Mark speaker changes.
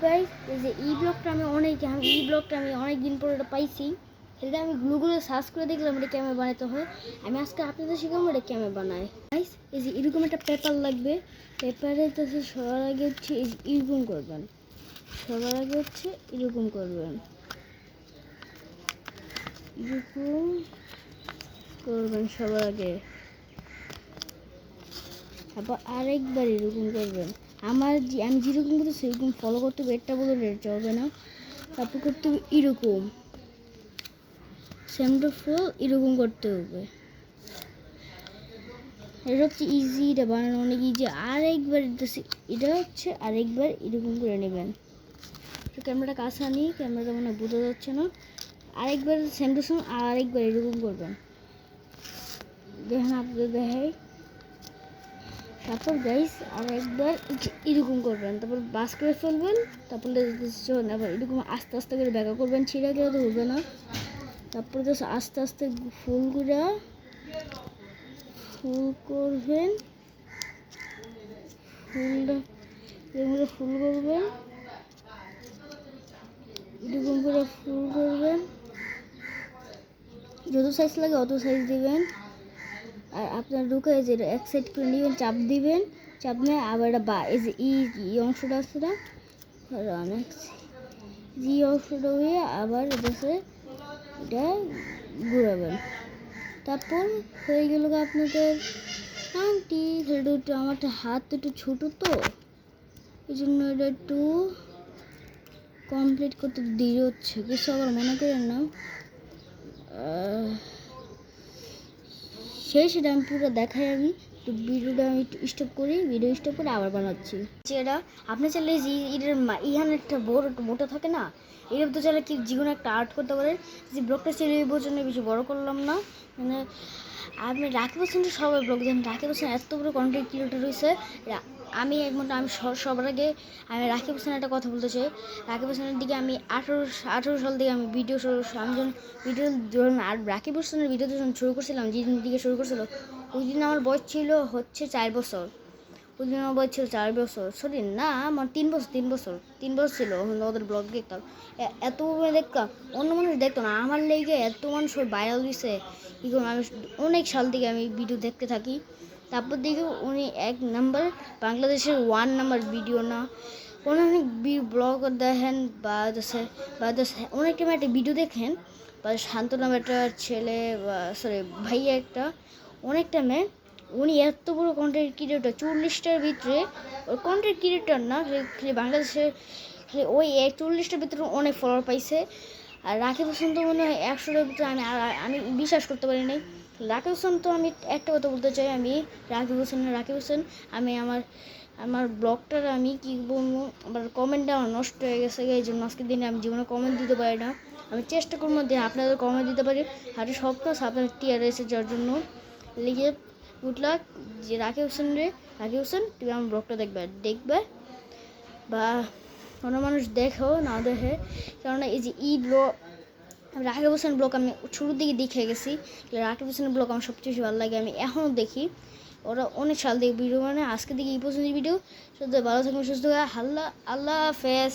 Speaker 1: Guys, এই যে ই ব্লগটা আমি অনেক দিন পরে এটা পাইছি। এটা আমি গুগলে সার্চ করে দেখলাম এটা কেমন বানাতে হয়। আমি আজকে আপনাদের শেখাবো এটা কেমন বানায়। গাইস, এই যে এরকম একটা পেপার লাগবে। পেপারে তো সবার আগে হচ্ছে এরকম করবেন। এরকম করবেন সবার আগে। তারপর আরেকবার এরকম করবেন। আমি যেরকম করতে সেরকম ফলো করতে হবে, এটা বলে রেট চলবে না। তারপর করতে হবে এরকম সেমটা ফুল এরকম করতে হবে। এটা হচ্ছে ইজি, এটা বানানো অনেক ইজি। আরেকবার এরকম করে নেবেন। ক্যামেরাটা কাছে আনি, ক্যামেরাটা মনে বোঝা যাচ্ছে না। আরেকবার সেম টু সেম আরেকবার এরকম করবেন। দেখেন আপনাদের দেখাই। তারপর গাইস আরেকবার এরকম করবেন, তারপর বাস করে ফেলবেন। তারপর আবার এরকম আস্তে আস্তে করে ব্যাকা করবেন, ছিঁড়া গেলে তো হবে না। তারপর আস্তে আস্তে ফুল করবেন, ফুল করবেন এরকম করে ফুল করবেন। যত সাইজ লাগে অত সাইজ দিবেন। আর আপনার ঢুকায় যে এক সাইড করে নেবেন, চাপ দিবেন। চাপ নিয়ে আবার এটা এই যে এই অংশটা আছে না, এই অংশটা হয়ে আবার এটা ঘুরাবেন। তারপর হয়ে গেল আপনাদের আংটি। একটু আমার হাত একটু ছোটো তো, এই জন্য এটা একটু কমপ্লিট করতে দেরি হচ্ছে, কিছু আবার মনে করেন না। সেটা আমি পুরো দেখাই। আমি ভিডিওটা স্টপ করে আবার বানাচ্ছি। যেটা আপনি চাইলে যে ইহান একটা বড় মোটা থাকে না, এরকম তো চাইলে কি জীবনে একটা আর্ট করতে পারেন। যে ব্লগটা ছিল এই জন্য বেশি বড় করলাম না। মানে আপনি রাকিব হোসেন সবাই ব্লগ দেন। রাকিব হোসেন এত বড় কন্টেন্ট ক্রিয়েটর হয়েছে। আমি সবার আগে আমি রাকিব হোসেনের একটা কথা বলতে চাই। রাকিব হোসেনের দিকে আমি 18 সাল থেকে আমি ভিডিও রাকিব হোসেনের ভিডিও যখন শুরু করছিলাম, যেদিন দিকে শুরু করছিল ওই দিন আমার বয়স ছিল হচ্ছে 4 বছর। ওই দিন আমার বয়স ছিল 4 বছর, সরি না, আমার 3 বছর ছিল। ওদের ব্লগ দেখতাম, এত দেখতাম। অন্য মানুষ দেখতো না, আমার লেগে এত মানুষ ভাইরাল দিছে। আমি অনেক সাল থেকে আমি ভিডিও দেখতে থাকি। তারপর দেখি উনি 1 নাম্বার বাংলাদেশের 1 নাম্বার ভিডিও না, অনেক ব্লগার দেখেন বা অনেক টাইমে একটা ভিডিও দেখেন বা শান্ত নামে একটা ছেলে বা ভাইয়া একটা, অনেক টাইমে উনি এত বড় কন্টেন্ট ক্রিয়েটর, 40টার ভিতরে ওর কন্টেন্ট ক্রিয়েটর না, খালি বাংলাদেশের ওই 40টার ভিতরে অনেক ফলোয়ার পাইছে। আর রাকিব হোসেন তো মনে হয় 100টার ভিতরে। আমি বিশ্বাস করতে পারি নাই। রাকিব হোসেন তো আমি একটা কথা বলতে চাই, আমি রাকিব হোসেন আমি আমার ব্লগটার আমি কি বলবো, আমার কমেন্টটা আমার নষ্ট হয়ে গেছে। এই জন্য আজকের দিনে আমি জীবনে কমেন্ট দিতে পারি না। আমি চেষ্টা করবো যে আপনাদের কমেন্ট দিতে পারি। আর স্বপ্ন আপনাদের টিআরএসে যাওয়ার জন্য লিখে গুড লাক। যে রাকিব হোসেন তুমি আমার ব্লগটা দেখবে বা কোনো মানুষ দেখো না দেখে, কেননা এই যে ব্লগ রাকিব হোসেন ব্লগ আমি শুরুর দিকে দেখে গেছি। রাকিব হোসেনের ব্লগ আমার সবচেয়ে বেশি ভালো লাগে, আমি এখনও দেখি। ওরা অনেক সাল থেকে ভিডিও বানায়। আজকে দেখি এই পর্যন্ত ভিডিও। শুধু ভালো থাকবেন, সুস্থ থাকবেন। আল্লাহ হাফেজ।